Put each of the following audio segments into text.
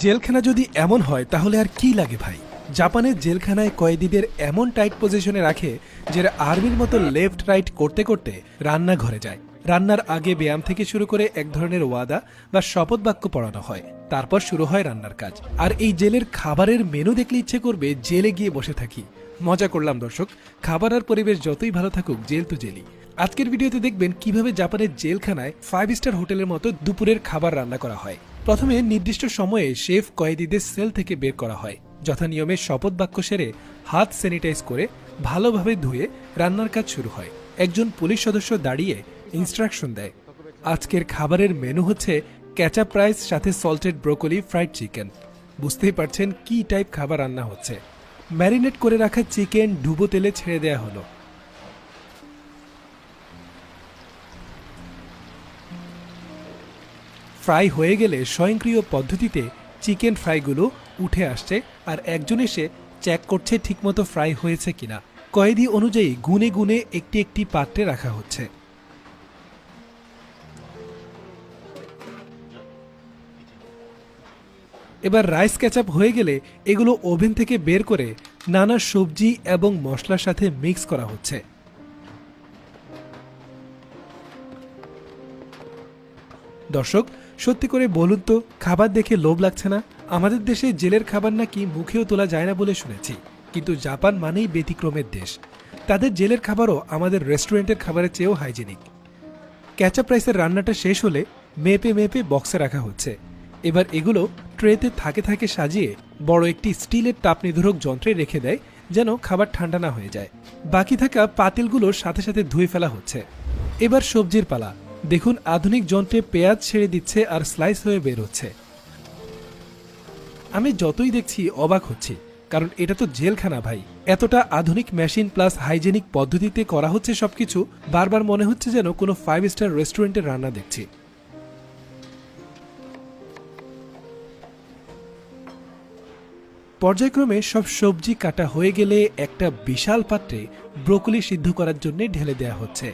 জেলখানা যদি এমন হয় তাহলে আর কি লাগে ভাই। জাপানের জেলখানায় কয়েদিদের এমন টাইট পজিশনে রাখে যে আর্মির মতো লেফট রাইট করতে করতে রান্নাঘরে যায়। রান্নার আগে ব্যায়াম থেকে শুরু করে এক ধরনের ওয়াদা বা শপথ বাক্য পড়ানো হয়, তারপর শুরু হয় রান্নার কাজ। আর এই জেলের খাবারের মেনু দেখলে ইচ্ছে করবে জেলে গিয়ে বসে থাকি। মজা করলাম দর্শক, খাবার আর পরিবেশ যতই ভালো থাকুক জেল তো জেলই। আজকের ভিডিওতে দেখবেন কিভাবে জাপানের জেলখানায় 5 স্টার হোটেলের মতো দুপুরের খাবার রান্না করা হয়। প্রথমে নির্দিষ্ট সময়ে শেফ কয়েদিদের সেল থেকে বের করা হয়। যথানিয়মে শপথ বাক্য সেরে হাত স্যানিটাইজ করে ভালোভাবে ধুয়ে রান্নার কাজ শুরু হয়। একজন পুলিশ সদস্য দাঁড়িয়ে ইনস্ট্রাকশন দেয়। আজকের খাবারের মেনু হচ্ছে ক্যাচাপ রাইস সাথে সল্টেড ব্রোকলি ফ্রাইড চিকেন। বুঝতেই পারছেন কি টাইপ খাবার রান্না হচ্ছে। ম্যারিনেট করে রাখা চিকেন ডুবো তেলে ছেড়ে দেয়া হলো। ফ্রাই হয়ে গেলে স্বয়ংক্রিয় পদ্ধতিতে চিকেন ফ্রাইগুলো উঠে আসছে, আর একজন এসে চেক করছে ঠিকমতো ফ্রাই হয়েছে কিনা। কয়েদি অনুযায়ী গুনে গুনে একটি একটি পাত্রে রাখা হচ্ছে। এবার রাইস ক্যাচাপ হয়ে গেলে এগুলো ওভেন থেকে বের করে নানা সবজি এবং মশলার সাথে মিক্স করা হচ্ছে। দর্শক, সত্যি করে বলুন তো, খাবার দেখে লোভ লাগছে না? আমাদের দেশে জেলের খাবার নাকি মুখেও তোলা যায় না বলে শুনেছি, কিন্তু জাপান মানেই ব্যতিক্রমের দেশ। তাদের জেলের খাবারও আমাদের রেস্টুরেন্টের খাবারের চেয়েও হাইজেনিক। ক্যাচাপ রাইসের রান্নাটা শেষ হলে মেপে মেপে বক্সে রাখা হচ্ছে। এবার এগুলো ট্রেতে থাকে থাকে সাজিয়ে বড় একটি স্টিলের তাপ নিরোধক যন্ত্রে রেখে দেয়, যেন খাবার ঠান্ডা না হয়ে যায়। বাকি থাকা পাতিলগুলোর সাথে সাথে ধুয়ে ফেলা হচ্ছে। এবার সবজির পালা। দেখুন, আধুনিক যন্ত্রে পেঁয়াজ ছেড়ে দিচ্ছে আর স্লাইস হয়ে বের হচ্ছে। আমি যতই দেখছি অবাক হচ্ছি, কারণ এটা তো জেলখানা ভাই। এতটা আধুনিক মেশিন প্লাস হাইজেনিক পদ্ধতিতে করা হচ্ছে সবকিছু, বারবার মনে হচ্ছে যেন কোনো 5 স্টার রেস্টুরেন্টের রান্না দেখছি। পর্যায়ক্রমে সব সবজি কাটা হয়ে গেলে একটা বিশাল পাত্রে ব্রোকলি সিদ্ধ করার জন্য ঢেলে দেওয়া হচ্ছে।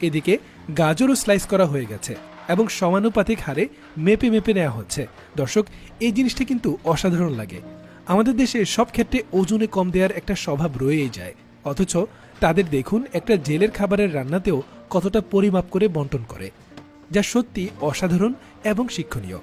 এদিকে গাজরও স্লাইস করা হয়ে গেছে এবং সমানুপাতিক হারে মেপে মেপে নেওয়া হচ্ছে। দর্শক, এই জিনিসটা কিন্তু অসাধারণ লাগে। আমাদের দেশে সব ক্ষেত্রে ওজনে কম দেওয়ার একটা স্বভাব রয়েই যায়, অথচ তাদের দেখুন একটা জেলের খাবারের রান্নাতেও কতটা পরিমাপ করে বন্টন করে, যা সত্যি অসাধারণ এবং শিক্ষণীয়।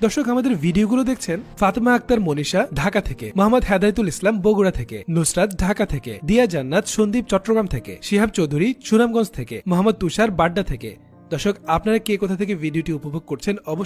দর্শক, আমাদের ভিডিওগুলো দেখছেন ফাতেমা আক্তার মনীষা ঢাকা থেকে, মোহাম্মদ হেদায়েতুল ইসলাম বগুড়া থেকে, নুসরাত ঢাকা থেকে, দিয়া জান্নাত সন্দীপ চট্টগ্রাম থেকে, শিহাব চৌধুরী সুনামগঞ্জ থেকে, মোহাম্মদ তুষার বাড্ডা থেকে। দর্শক, আপনারা কে কোথা থেকে ভিডিওটি উপভোগ করছেন অবশ্যই